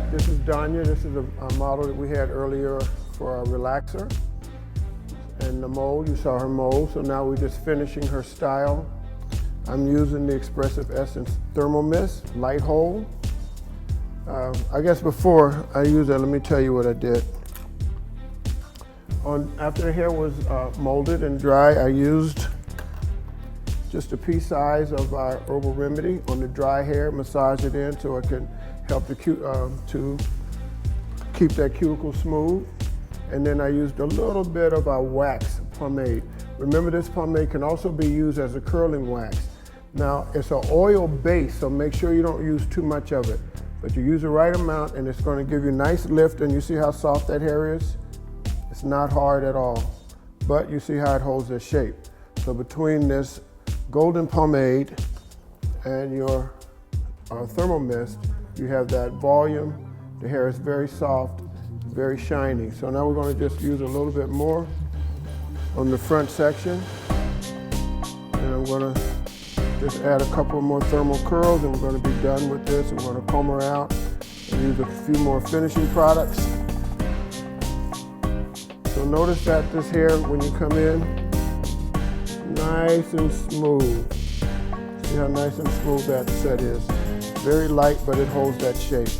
back. This is Danya. This is a model that we had earlier for our relaxer. And the mold, you saw her mold, so now we're just finishing her style. I'm using the Expressive Essence Thermal Mist, light hold. I guess before I use that, let me tell you what I did. After the hair was molded and dry, I used just a pea size of our herbal remedy on the dry hair, massage it in so it can help to keep that cuticle smooth. And then I used a little bit of our wax pomade. Remember, this pomade can also be used as a curling wax. Now, it's an oil base, so make sure you don't use too much of it. But you use the right amount and it's going to give you a nice lift, and you see how soft that hair is? It's not hard at all, but you see how it holds its shape. So between this golden pomade and your thermal mist, you have that volume. The hair is very soft, very shiny. So now we're going to just use a little bit more on the front section. And I'm going to just add a couple more thermal curls, and we're going to be done with this. We're going to comb her out and use a few more finishing products. So notice that this hair, when you come in, nice and smooth. See how nice and smooth that set is. Very light, but it holds that shape.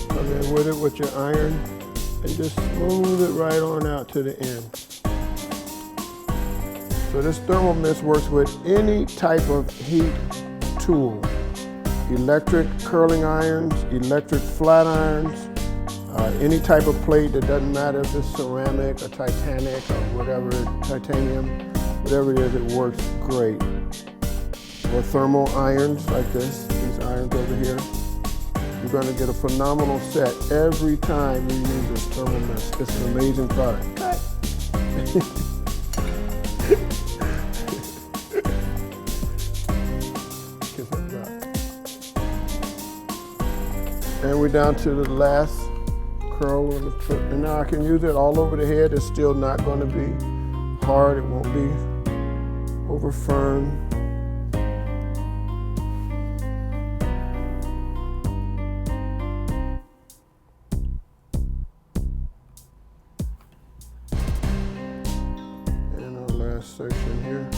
Come in with it with your iron and just smooth it right on out to the end. So this thermal mist works with any type of heat tool. Electric curling irons, electric flat irons, any type of plate. That doesn't matter if it's ceramic or titanic or whatever, titanium, whatever it is, it works great. Or thermal irons like this, these irons over here. You're going to get a phenomenal set every time you use this thermal mist. It's an amazing product. Kiss that drop. And we're down to the last curl on the tip. And now I can use it all over the head. It's still not going to be hard. It won't be over firm. And our last section here.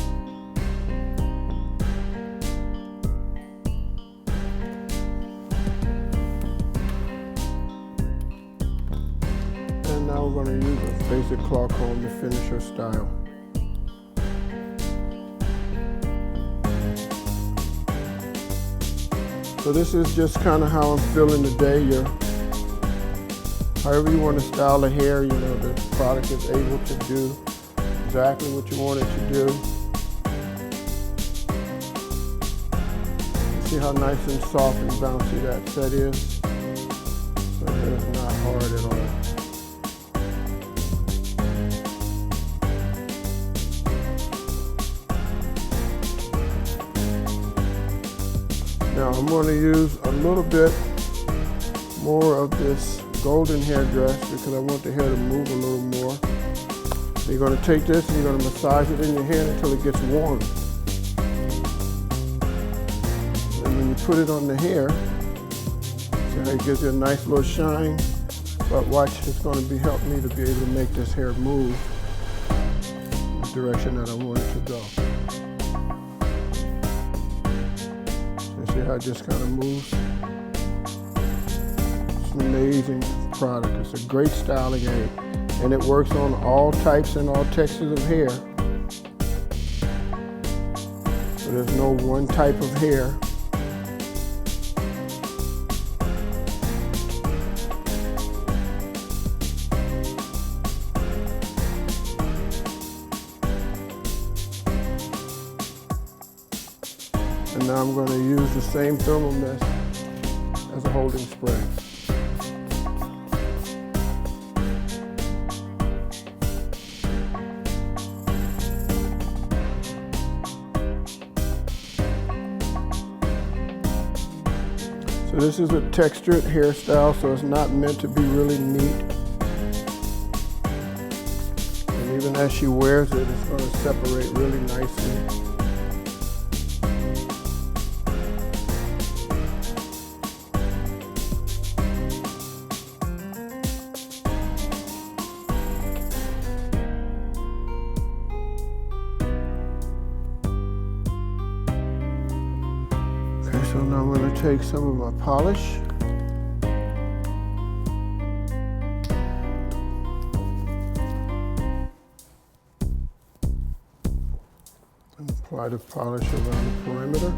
Now we're going to use a basic claw comb to finish her style. So this is just kind of how I'm feeling today. However you want to style the hair, you know, the product is able to do exactly what you want it to do. You see how nice and soft and bouncy that set is? So it's not hard at all. Now I'm going to use a little bit more of this golden hairdress because I want the hair to move a little more. So you're going to take this and you're going to massage it in your hand until it gets warm. And when you put it on the hair, see how it gives you a nice little shine. But watch, it's going to help me to be able to make this hair move in the direction that I want it to go. See how it just kind of moves? It's an amazing product. It's a great styling aid, and it works on all types and all textures of hair. So there's no one type of hair. And now I'm going to use the same thermal mist as a holding spray. So this is a textured hairstyle, so it's not meant to be really neat. And even as she wears it, it's going to separate really nicely. take some of my polish and apply the polish around the perimeter.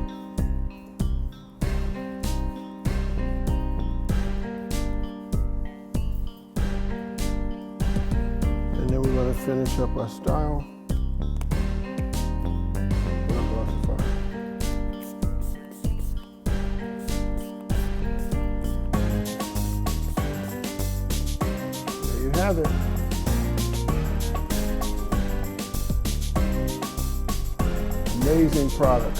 And then we're going to finish up our style. Have it. Amazing product.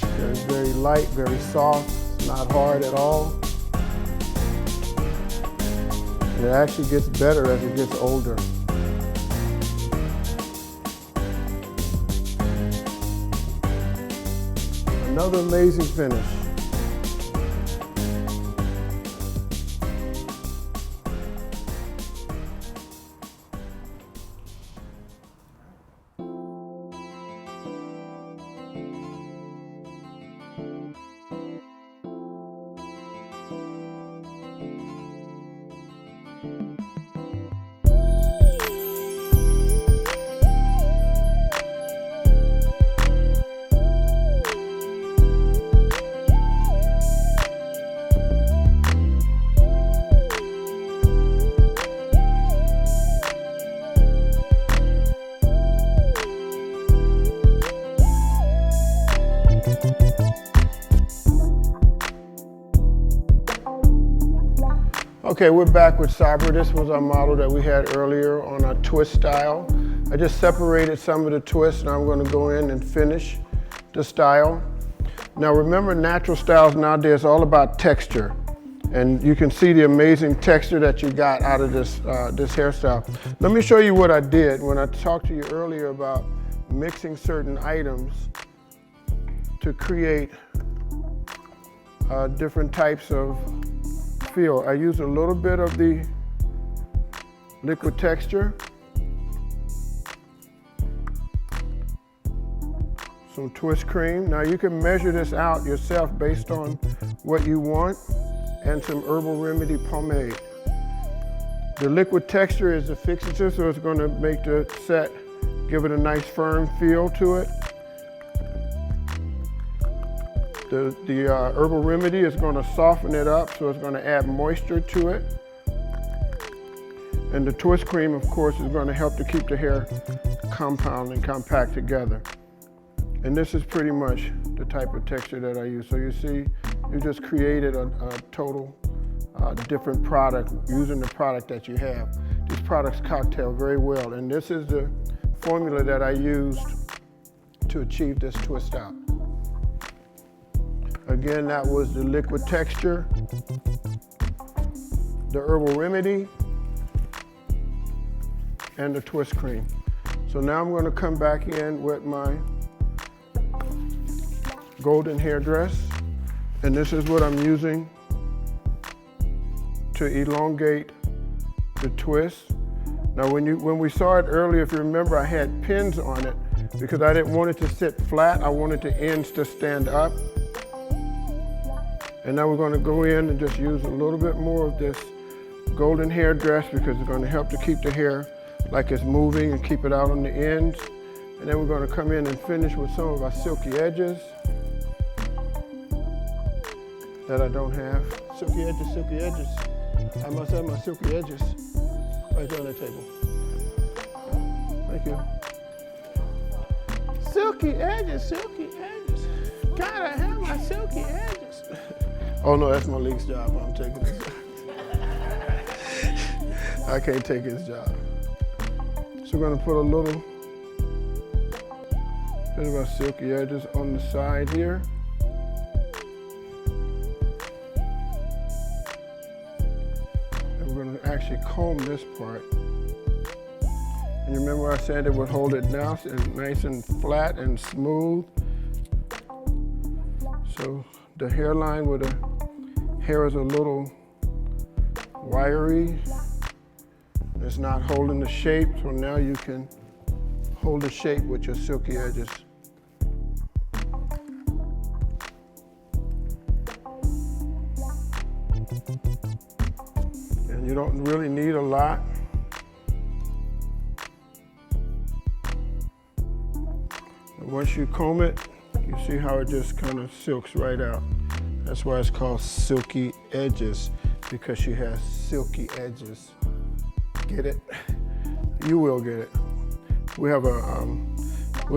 It's very light, very soft, it's not hard at all. And it actually gets better as it gets older. Another amazing finish. Okay, we're back with Sabra. This was our model that we had earlier on our twist style. I just separated some of the twists and I'm going to go in and finish the style. Now remember, natural styles nowadays are all about texture. And you can see the amazing texture that you got out of this, this hairstyle. Let me show you what I did when I talked to you earlier about mixing certain items to create different types of feel. I use a little bit of the liquid texture, some twist cream. Now you can measure this out yourself based on what you want, and some Herbal Remedy pomade. The liquid texture is a fixative, so it's going to make the set, give it a nice firm feel to it. The Herbal Remedy is going to soften it up, so it's going to add moisture to it. And the twist cream, of course, is going to help to keep the hair compound and compact together. And this is pretty much the type of texture that I use. So you see, you just created a total different product using the product that you have. These products cocktail very well, and this is the formula that I used to achieve this twist out. Again, that was the liquid texture, the Herbal Remedy, and the twist cream. So now I'm going to come back in with my golden hairdress, and this is what I'm using to elongate the twist. Now when we saw it earlier, if you remember, I had pins on it because I didn't want it to sit flat. I wanted the ends to stand up. And now we're going to go in and just use a little bit more of this golden hairdress because it's going to help to keep the hair like it's moving and keep it out on the ends. And then we're going to come in and finish with some of our silky edges that I don't have. Silky edges, silky edges. I must have my silky edges right there on the table. Thank you. Silky edges, silky edges. Gotta have my silky edges. Oh no, that's my league's job. I'm taking this. I can't take his job. So we're gonna put a little bit of our silky edges on the side here. And we're gonna actually comb this part. And you remember I said it would hold it down and nice and flat and smooth. So the hairline with the hair is a little wiry. It's not holding the shape, so now you can hold the shape with your silky edges. And you don't really need a lot. And once you comb it, you see how it just kind of silks right out. That's why it's called silky edges, because she has silky edges. Get it? You will get it. We'll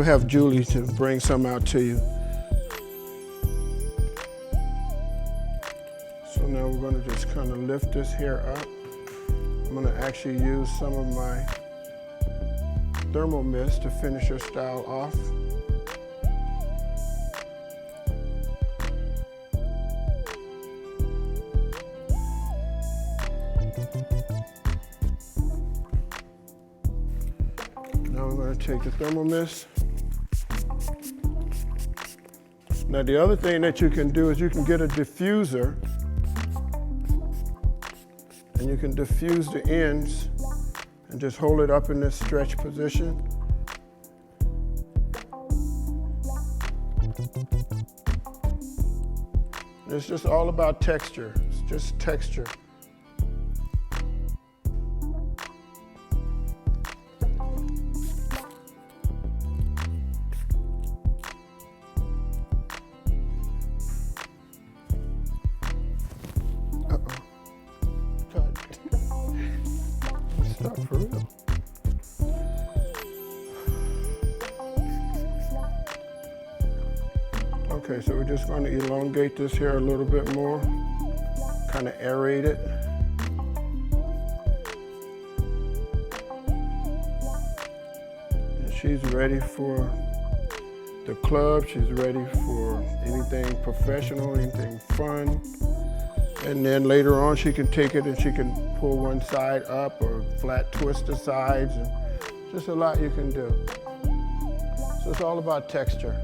have Julie to bring some out to you. So now we're going to just kind of lift this hair up. I'm going to actually use some of my thermal mist to finish your style off. Now we're going to take the thermal mist. Now the other thing that you can do is you can get a diffuser and you can diffuse the ends and just hold it up in this stretch position. It's just all about texture. It's just texture. Stop for real. Okay, so we're just going to elongate this hair a little bit more, kind of aerate it. And she's ready for the club. She's ready for anything professional, anything fun. And then later on, she can take it and she can pull one side up or flat twist the sides, and just a lot you can do. So it's all about texture.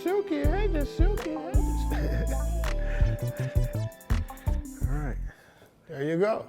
Silky edges, silky edges. All right, there you go.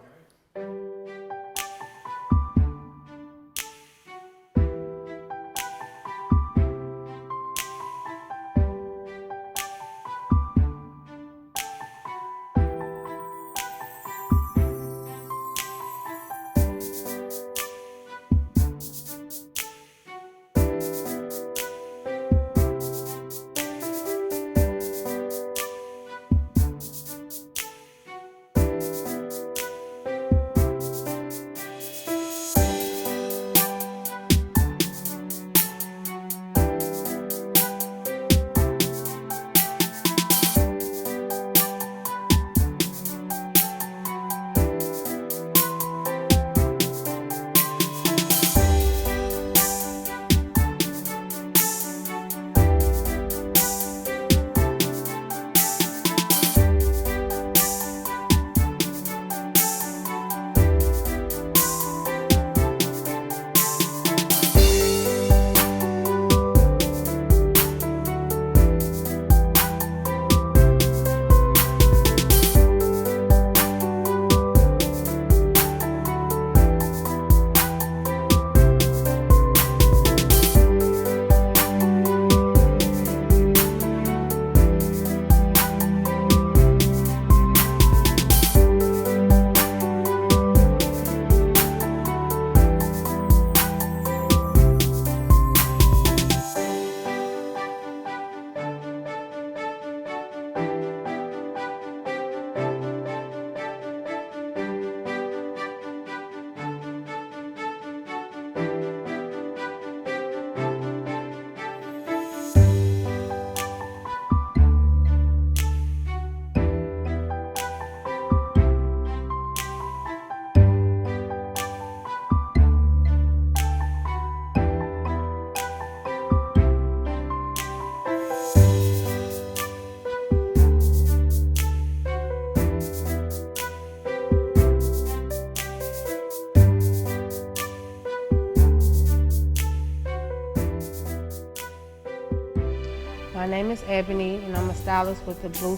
My name is Ebony, and I'm a stylist with the Blue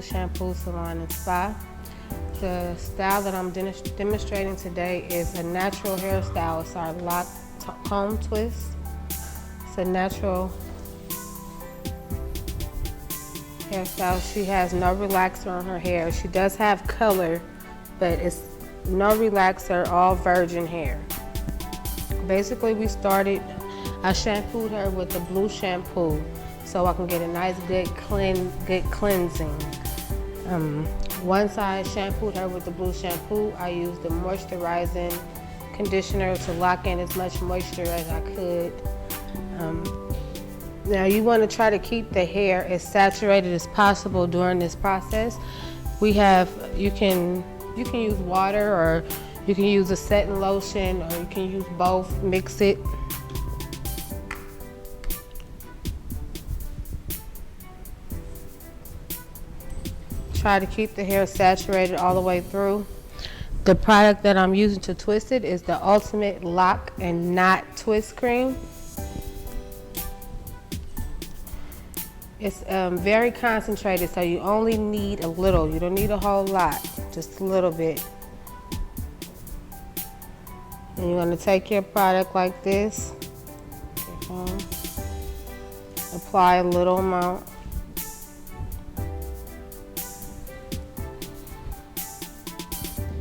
Shampoo Salon and Spa. The style that I'm demonstrating today is a natural hairstyle. It's our lock comb twist. It's a natural hairstyle. She has no relaxer on her hair. She does have color, but it's no relaxer, all virgin hair. Basically, I shampooed her with the blue shampoo so I can get a nice good cleansing. Once I shampooed her with the blue shampoo, I used the moisturizing conditioner to lock in as much moisture as I could. Now you want to try to keep the hair as saturated as possible during this process. You can use water, or you can use a setting lotion, or you can use both, mix it. Try to keep the hair saturated all the way through. The product that I'm using to twist it is the Ultimate Lock and Knot Twist Cream. It's very concentrated, so you only need a little. You don't need a whole lot, just a little bit. And you're going to take your product like this, apply a little amount.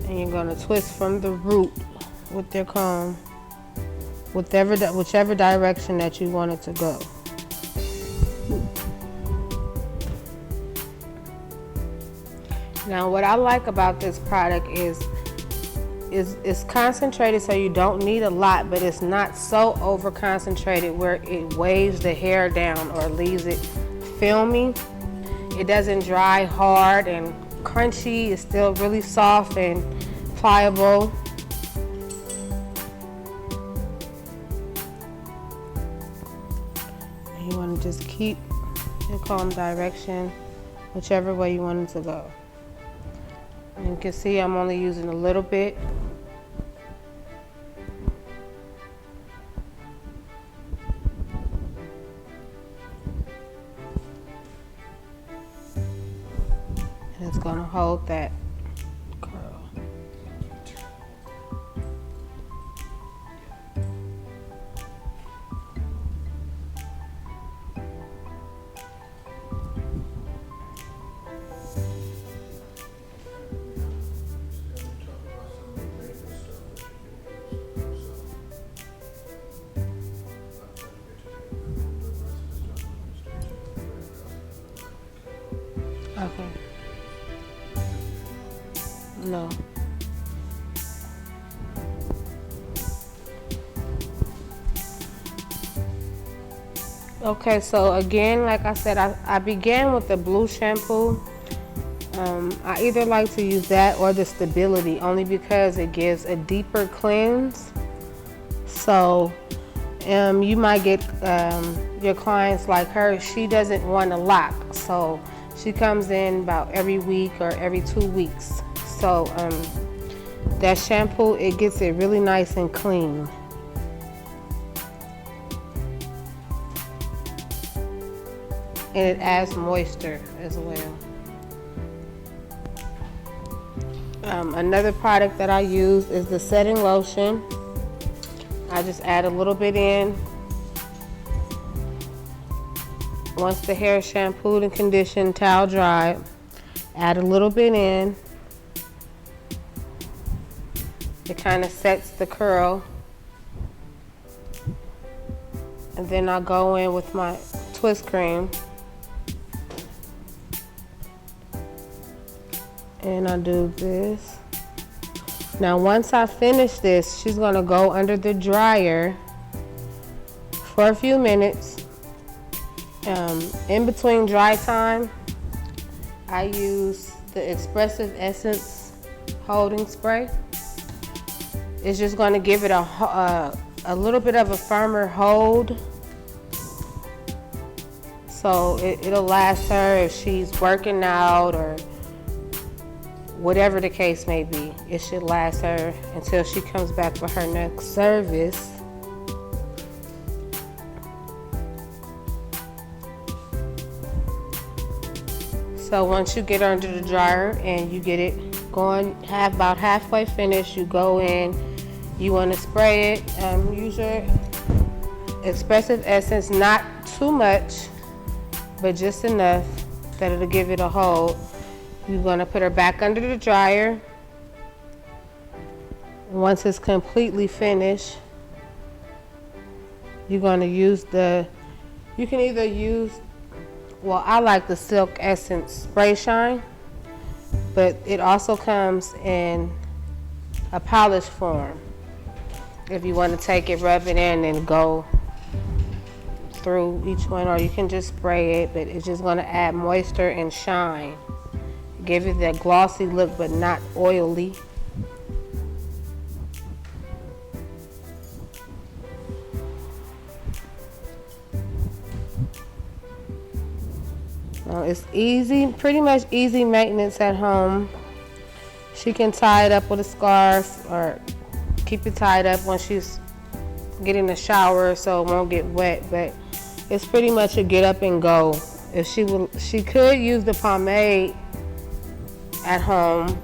And you're going to twist from the root with your comb, whichever direction that you want it to go. Now, what I like about this product is it's concentrated, so you don't need a lot, but it's not so over concentrated where it weighs the hair down or leaves it filmy. It doesn't dry hard and crunchy. It's still really soft and pliable. And you want to just keep your comb direction whichever way you want it to go. And you can see I'm only using a little bit. And it's going to hold that curl. Okay. No. Okay, so again, like I said, I began with the blue shampoo. I either like to use that or the Stability, only because it gives a deeper cleanse. So you might get your clients like her, she doesn't want a lock, so she comes in about every week or every 2 weeks. So that shampoo, it gets it really nice and clean. And it adds moisture as well. Another product that I use is the setting lotion. I just add a little bit in. Once the hair is shampooed and conditioned, towel dried, add a little bit in. It kind of sets the curl. And then I'll go in with my twist cream. And I do this. Now once I finish this, she's gonna go under the dryer for a few minutes. In between dry time, I use the Expressive Essence holding spray. It's just gonna give it a little bit of a firmer hold. So it'll last her if she's working out or whatever the case may be. It should last her until she comes back for her next service. So once you get under the dryer and you get it going, about halfway finished, you go in, you want to spray it. Use your Expressive Essence, not too much, but just enough. that'll give it a hold. You're gonna put her back under the dryer. Once it's completely finished, you're gonna use you can either use, well, I like the Silk Essence Spray Shine, but it also comes in a polish form. If you want to take it, rub it in, and go through each one, or you can just spray it, but it's just going to add moisture and shine. Give it that glossy look, but not oily. It's easy, pretty much easy maintenance at home. She can tie it up with a scarf or keep it tied up when she's getting a shower so it won't get wet, but it's pretty much a get up and go. If she could use the pomade at home,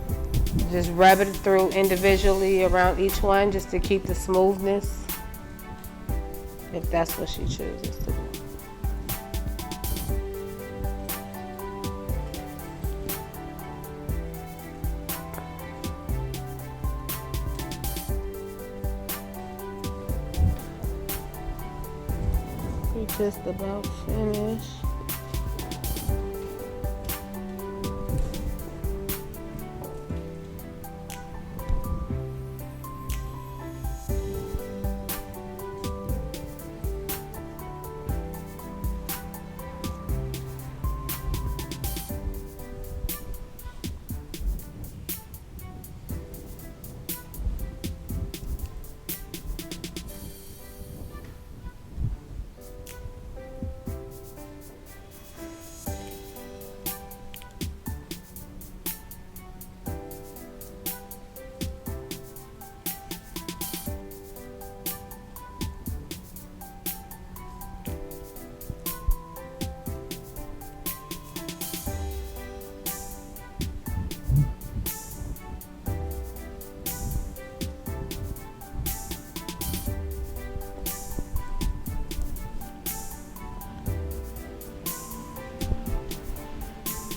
just rub it through individually around each one just to keep the smoothness, if that's what she chooses to do. We're just about finished.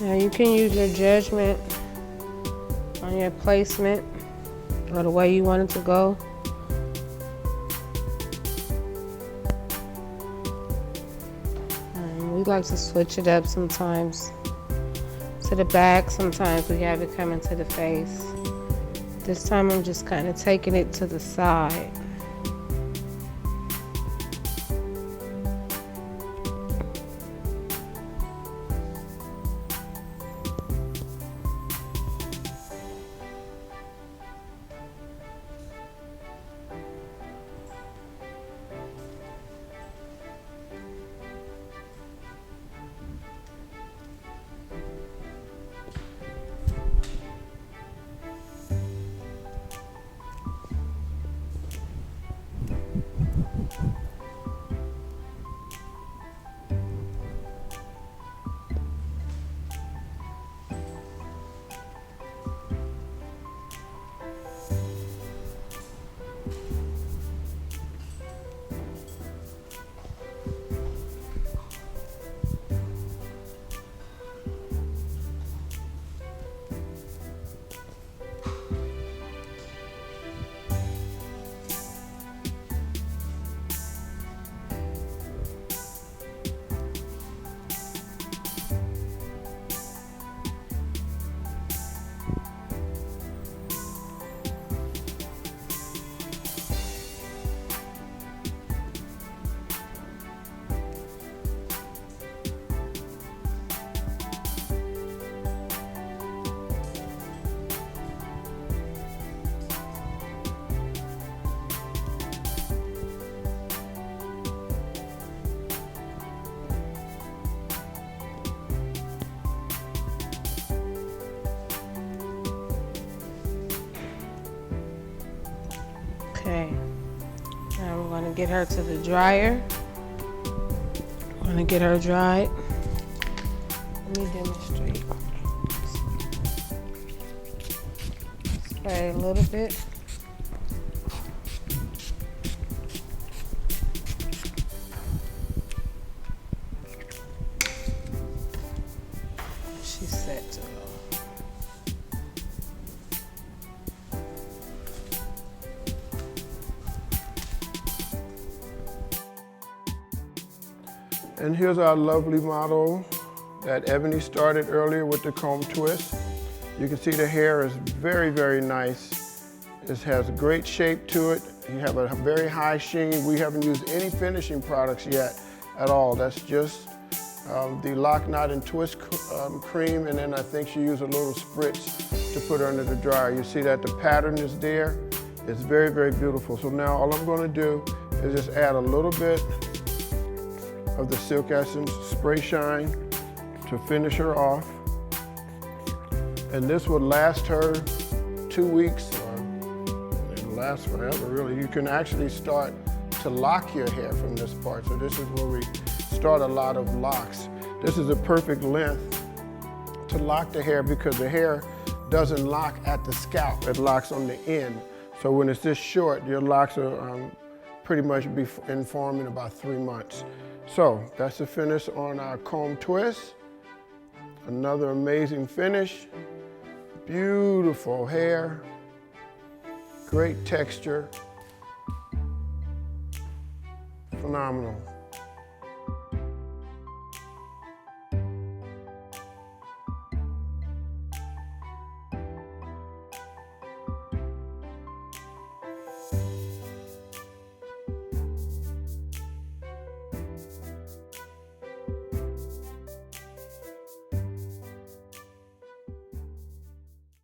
Now you can use your judgment on your placement or the way you want it to go. We like to switch it up sometimes to the back, sometimes we have it coming to the face. This time I'm just kind of taking it to the side. Okay, now we're going to get her to the dryer. We're going to get her dried. Let me demonstrate. Spray a little bit. And here's our lovely model that Ebony started earlier with the comb twist. You can see the hair is very, very nice. It has a great shape to it. You have a very high sheen. We haven't used any finishing products yet at all. That's just the lock, knot, and twist cream, and then I think she used a little spritz to put under the dryer. You see that the pattern is there. It's very, very beautiful. So now all I'm going to do is just add a little bit of the Silk Essence Spray Shine to finish her off. And this will last her 2 weeks, or it'll last forever, really. You can actually start to lock your hair from this part. So this is where we start a lot of locks. This is a perfect length to lock the hair because the hair doesn't lock at the scalp, it locks on the end. So when it's this short, your locks are pretty much be in form in about 3 months. So that's the finish on our comb twist. Another amazing finish. Beautiful hair, great texture, phenomenal.